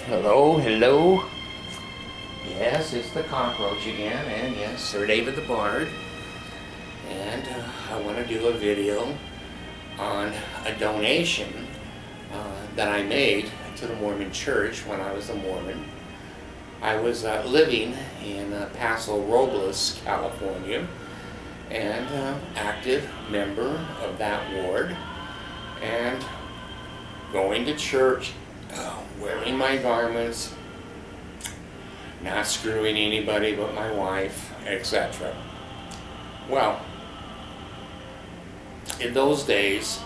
Hello, hello. Yes, it's the cockroach again, and yes, Sir David the Bard. And I want to do a video on a donation that I made to the Mormon Church when I was a Mormon. I was living in Paso Robles, California, and active member of that ward, and going to church, wearing my garments, not screwing anybody but my wife, etc. Well, in those days,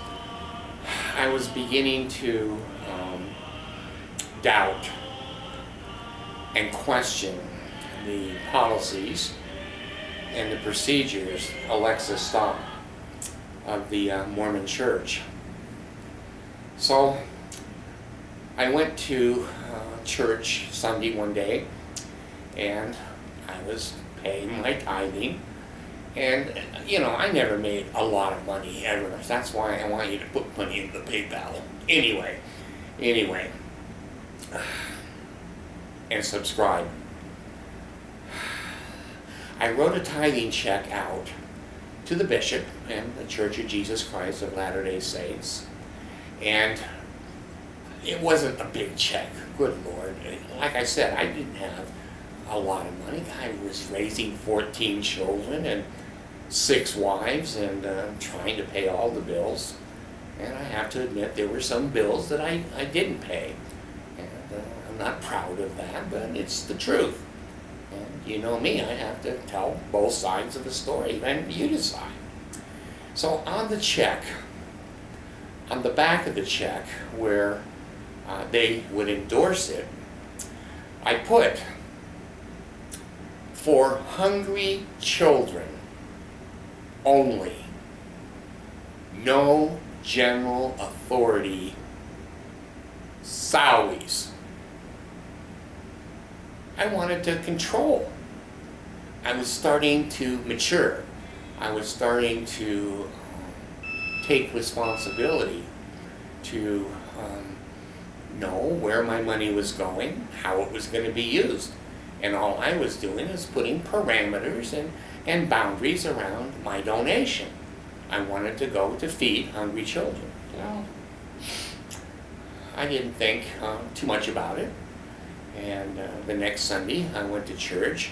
I was beginning to doubt and question the policies and the procedures, Alexis Stahl, of the Mormon Church. So I went to church Sunday one day, and I was paying my tithing, and I never made a lot of money ever. That's why I want you to put money in the PayPal. Anyway, and subscribe. I wrote a tithing check out to the bishop and the Church of Jesus Christ of Latter-day Saints, and it wasn't a big check. Good Lord. Like I said, I didn't have a lot of money. I was raising 14 children and 6 wives and trying to pay all the bills. And I have to admit there were some bills that I didn't pay. And I'm not proud of that, but it's the truth. And you know me, I have to tell both sides of the story, and you decide. So on the check, on the back of the check, where they would endorse it, I put, "For hungry children only. No general authority salaries." I wanted to control. I was starting to mature. I was starting to take responsibility, to know where my money was going, how it was going to be used. And all I was doing is putting parameters and boundaries around my donation. I wanted to go to feed hungry children. I didn't think too much about it. And the next Sunday I went to church,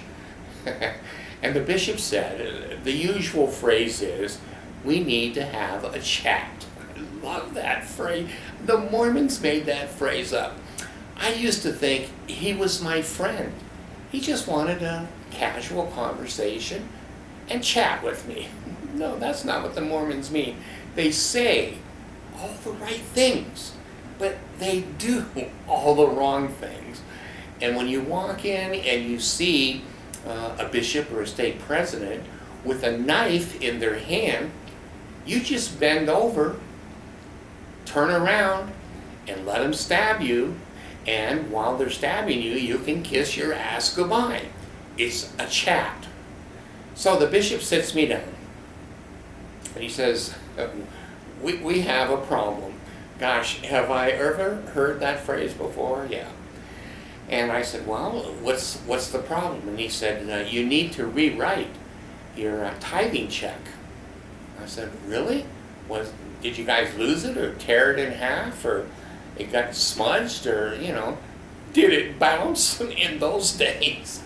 and the bishop said, the usual phrase is, "We need to have a chat." I love that phrase. The Mormons made that phrase up. I used to think he was my friend. He just wanted a casual conversation and chat with me. No, that's not what the Mormons mean. They say all the right things, but they do all the wrong things. And when you walk in and you see a bishop or a stake president with a knife in their hand, you just bend over, turn around, and let them stab you. And while they're stabbing you, you can kiss your ass goodbye. It's a chat. So the bishop sits me down, and he says, we have a problem. Gosh, have I ever heard that phrase before? Yeah. And I said, well, what's the problem? And he said, you need to rewrite your tithing check. I said, really? Did you guys lose it or tear it in half, or it got smudged, or did it bounce in those days?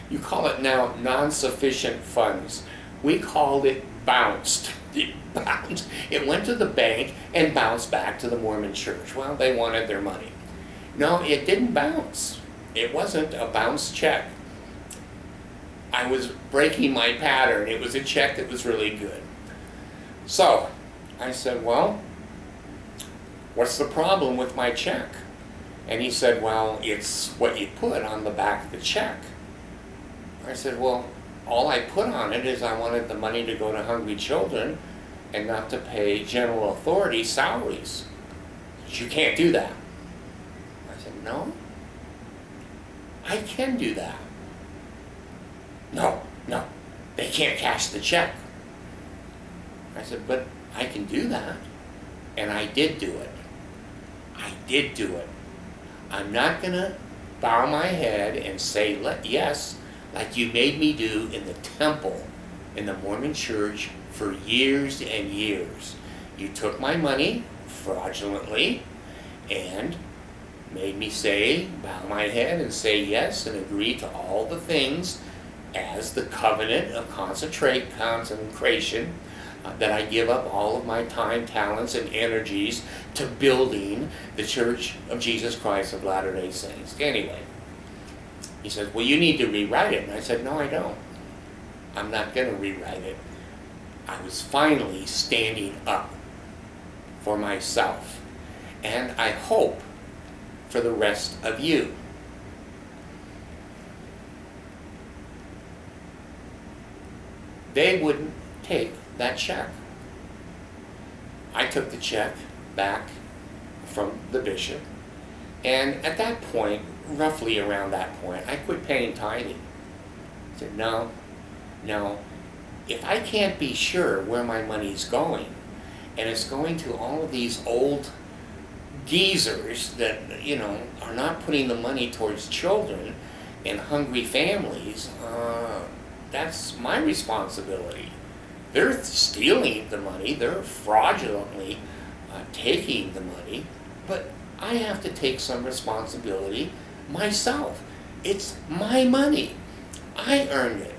You call it now non-sufficient funds. We called it bounced. It bounced. It went to the bank and bounced back to the Mormon Church. Well, they wanted their money. No, it didn't bounce. It wasn't a bounce check. I was breaking my pattern. It was a check that was really good. So I said, well, what's the problem with my check? And he said, well, it's what you put on the back of the check. I said, well, all I put on it is I wanted the money to go to hungry children and not to pay general authority salaries. But you can't do that. I said, no, I can do that. No, they can't cash the check. I said, but I can do that. And I did do it. I'm not going to bow my head and say yes, like you made me do in the temple in the Mormon church for years and years. You took my money fraudulently and made me bow my head and say yes and agree to all the things as the covenant of consecration, that I give up all of my time, talents, and energies to building the Church of Jesus Christ of Latter-day Saints. Anyway, he says, well, you need to rewrite it. And I said, no, I don't. I'm not going to rewrite it. I was finally standing up for myself. And I hope for the rest of you. They wouldn't take that check. I took the check back from the bishop, and at that point, roughly around that point, I quit paying tithing. I said, no, if I can't be sure where my money's going, and it's going to all of these old geezers that, are not putting the money towards children and hungry families, that's my responsibility. They're stealing the money, they're fraudulently taking the money, but I have to take some responsibility myself. It's my money. I earned it.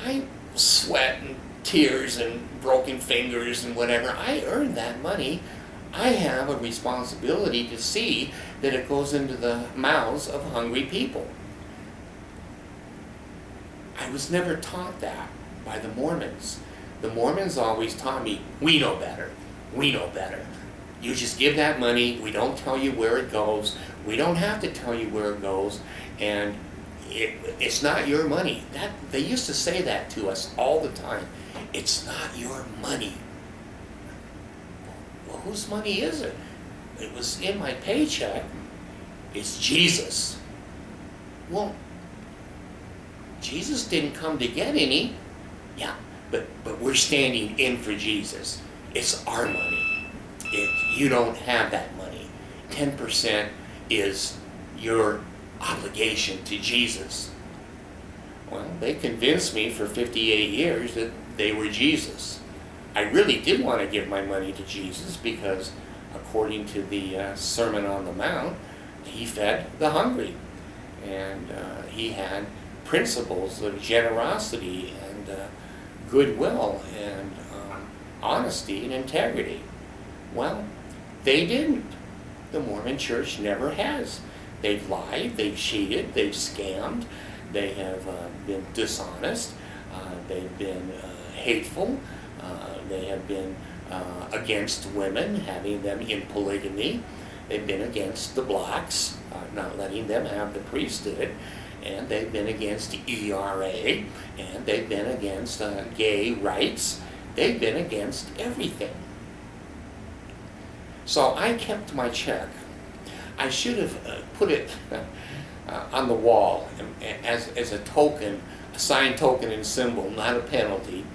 I sweat and tears and broken fingers and whatever. I earned that money. I have a responsibility to see that it goes into the mouths of hungry people. I was never taught that by the Mormons. The Mormons always taught me, we know better. We know better. You just give that money. We don't tell you where it goes. We don't have to tell you where it goes. And it's not your money. They used to say that to us all the time. It's not your money. Well, whose money is it? It was in my paycheck. It's Jesus. Well, Jesus didn't come to get any. Yeah, but we're standing in for Jesus. It's our money. You don't have that money. 10% is your obligation to Jesus. Well, they convinced me for 58 years that they were Jesus. I really did want to give my money to Jesus because, according to the Sermon on the Mount, he fed the hungry. And he had principles of generosity and goodwill and honesty and integrity. Well, they didn't. The Mormon Church never has. They've lied, they've cheated, they've scammed, they have been dishonest, they've been hateful, they have been against women, having them in polygamy, they've been against the blacks, not letting them have the priesthood, and they've been against ERA, and they've been against gay rights, they've been against everything. So I kept my check. I should have put it on the wall as a token, a signed token and symbol, not a penalty,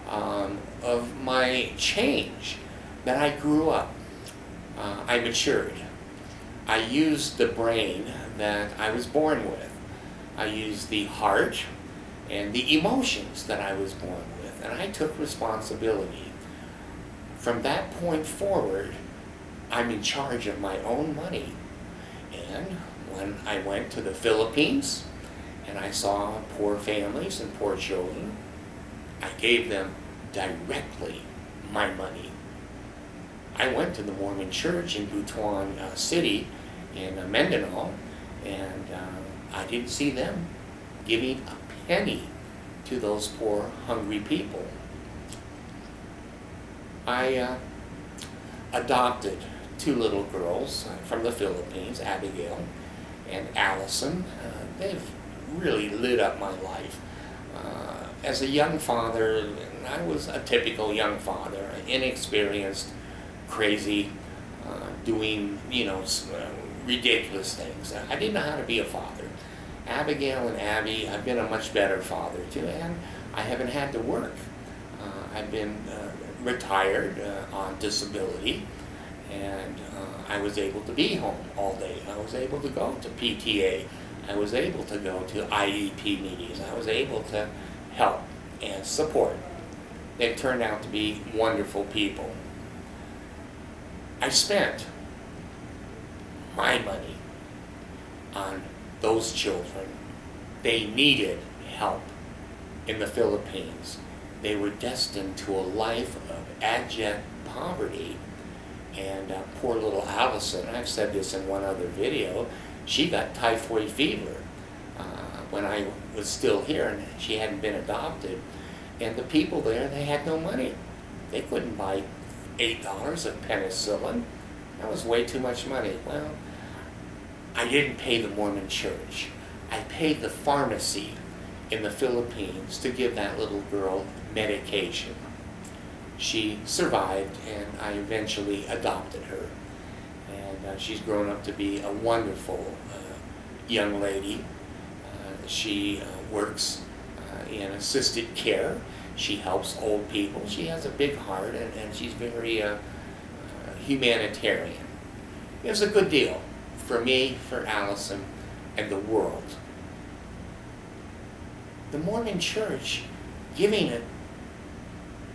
of my change, that I grew up. I matured. I used the brain that I was born with. I used the heart and the emotions that I was born with, and I took responsibility. From that point forward, I'm in charge of my own money. And when I went to the Philippines and I saw poor families and poor children, I gave them directly my money. I went to the Mormon church in Butuan City in Mindanao, and I didn't see them giving a penny to those poor, hungry people. I adopted two little girls from the Philippines, Abigail and Allison. They've really lit up my life. As a young father, I was a typical young father, inexperienced, crazy, doing, ridiculous things. I didn't know how to be a father. Abigail and Abby, I've been a much better father to, and I haven't had to work. I've been retired on disability, And I was able to be home all day. I was able to go to PTA. I was able to go to IEP meetings. I was able to help and support. They've turned out to be wonderful people. I spent my money on those children. They needed help in the Philippines. They were destined to a life of abject poverty. And poor little Allison, I've said this in one other video, she got typhoid fever when I was still here and she hadn't been adopted. And the people there, they had no money. They couldn't buy $8 of penicillin. That was way too much money. Well, I didn't pay the Mormon church. I paid the pharmacy in the Philippines to give that little girl medication. She survived, and I eventually adopted her. And she's grown up to be a wonderful young lady. She works in assisted care. She helps old people. She has a big heart, and she's very humanitarian. It was a good deal for me, for Allison, and the world. The Mormon church giving it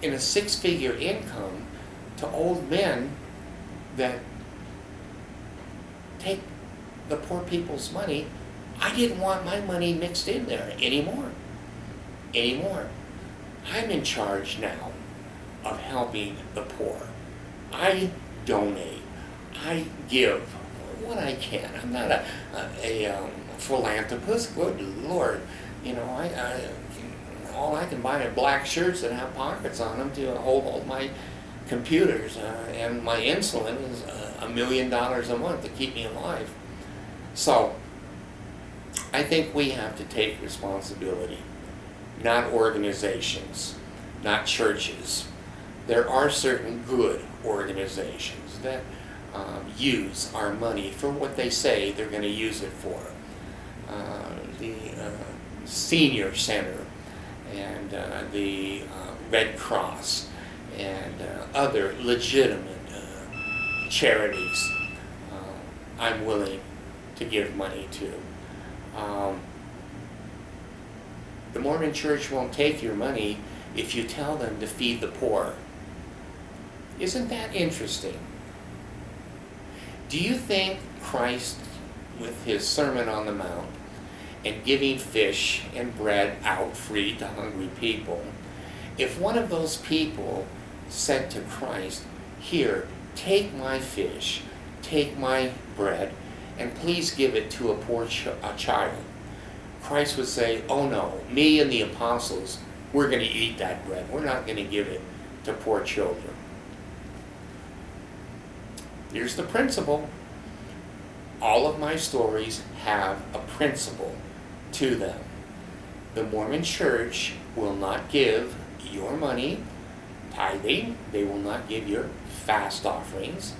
in a six-figure income to old men that take the poor people's money. I didn't want my money mixed in there anymore. I'm in charge now of helping the poor. I donate. I give what I can. I'm not a philanthropist. Good Lord. You know, all I can buy are black shirts that have pockets on them to hold all my computers, and my insulin is $1 million a month to keep me alive. So I think we have to take responsibility, not organizations, not churches. There are certain good organizations that use our money for what they say they're going to use it for. The Senior Center and the Red Cross and other legitimate charities I'm willing to give money to. The Mormon church won't take your money if you tell them to feed the poor. Isn't that interesting? Do you think Christ, with his Sermon on the Mount and giving fish and bread out free to hungry people, if one of those people said to Christ, "Here, take my fish, take my bread, and please give it to a poor child," Christ would say, "Oh no, me and the apostles, we're going to eat that bread. We're not going to give it to poor children." Here's the principle. All of my stories have a principle to them. The Mormon church will not give your money, tithing, they will not give your fast offerings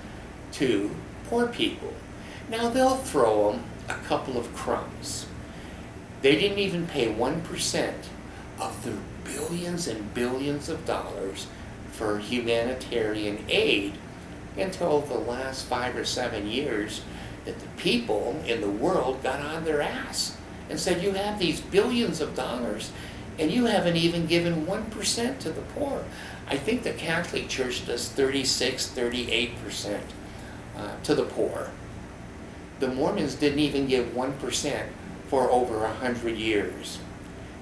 to poor people. Now they'll throw them a couple of crumbs. They didn't even pay 1% of the billions and billions of dollars for humanitarian aid until the last 5 or 7 years that the people in the world got on their ass and said, "You have these billions of dollars and you haven't even given 1% to the poor." I think the Catholic Church does 36, 38% to the poor. The Mormons didn't even give 1% for over 100 years.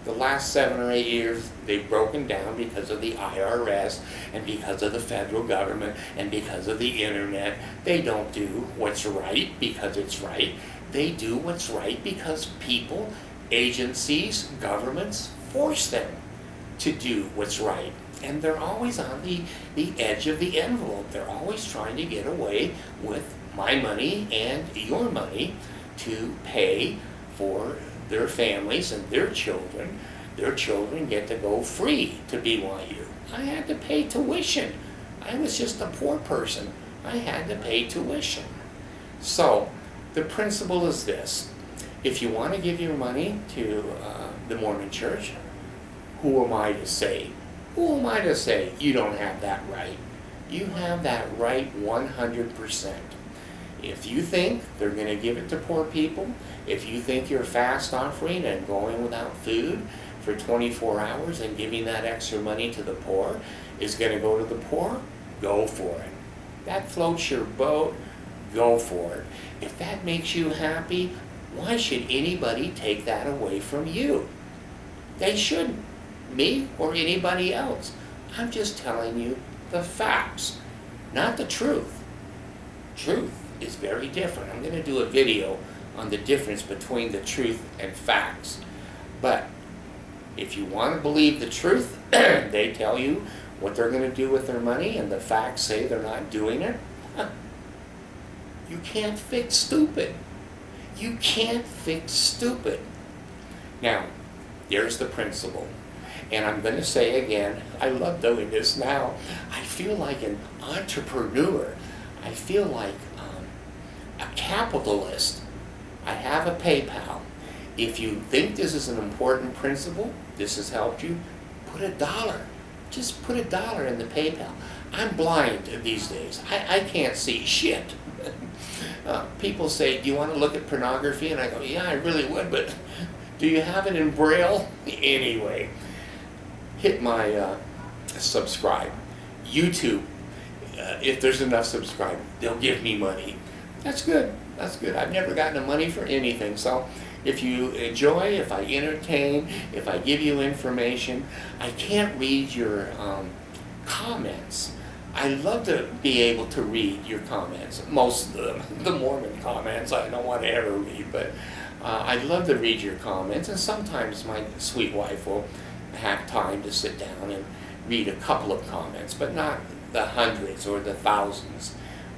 The last 7 or 8 years, they've broken down because of the IRS and because of the federal government and because of the internet. They don't do what's right because it's right. They do what's right because people, agencies, governments force them to do what's right. And they're always on the edge of the envelope. They're always trying to get away with my money and your money to pay for their families and their children. Their children get to go free to BYU. I had to pay tuition. I was just a poor person. I had to pay tuition. So the principle is this. If you want to give your money to the Mormon church, who am I to say? Who am I to say you don't have that right? You have that right 100%. If you think they're going to give it to poor people, if you think your fast offering and going without food for 24 hours and giving that extra money to the poor is going to go to the poor, go for it. That floats your boat, go for it. If that makes you happy, why should anybody take that away from you? They shouldn't. Me or anybody else. I'm just telling you the facts, not the truth. Truth is very different. I'm going to do a video on the difference between the truth and facts. But if you want to believe the truth, they tell you what they're going to do with their money, and the facts say they're not doing it. You can't fix stupid. You can't fix stupid. Now, there's the principle. And I'm going to say again, I love doing this now. I feel like an entrepreneur. I feel like a capitalist. I have a PayPal. If you think this is an important principle, this has helped you, put $1. Just put $1 in the PayPal. I'm blind these days. I can't see shit. People say, do you want to look at pornography? And I go, yeah, I really would, but do you have it in Braille? Anyway, hit my subscribe. YouTube, if there's enough subscribers, they'll give me money. That's good. That's good. I've never gotten the money for anything. So if you enjoy, if I entertain, if I give you information, I can't read your comments. I love to be able to read your comments. Most of them, the Mormon comments, I don't want to ever read, but I'd love to read your comments. And sometimes my sweet wife will have time to sit down and read a couple of comments, but not the hundreds or the thousands.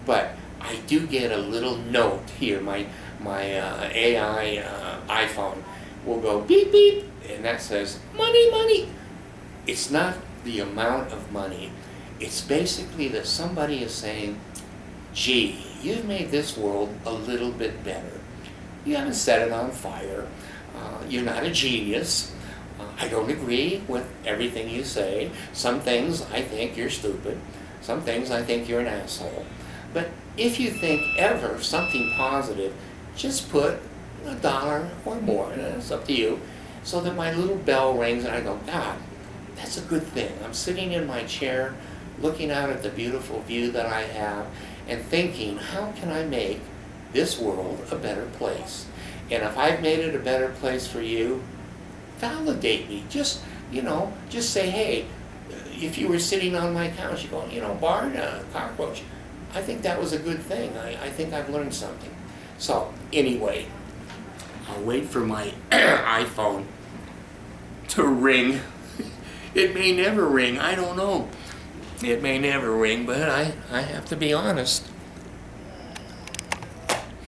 But I do get a little note here. My AI iPhone will go beep beep, and that says money, money. It's not the amount of money. It's basically that somebody is saying, gee, you've made this world a little bit better. You haven't set it on fire. You're not a genius. I don't agree with everything you say. Some things I think you're stupid. Some things I think you're an asshole. But if you think ever something positive, just put $1 or more, and it's up to you, so that my little bell rings and I go, God, that's a good thing. I'm sitting in my chair looking out at the beautiful view that I have and thinking, how can I make this world a better place? And if I've made it a better place for you, validate me. Just say, hey, if you were sitting on my couch, you go, Bart, cockroach, I think that was a good thing. I think I've learned something. So, anyway, I'll wait for my iPhone to ring. It may never ring. I don't know. It may never ring, but I have to be honest.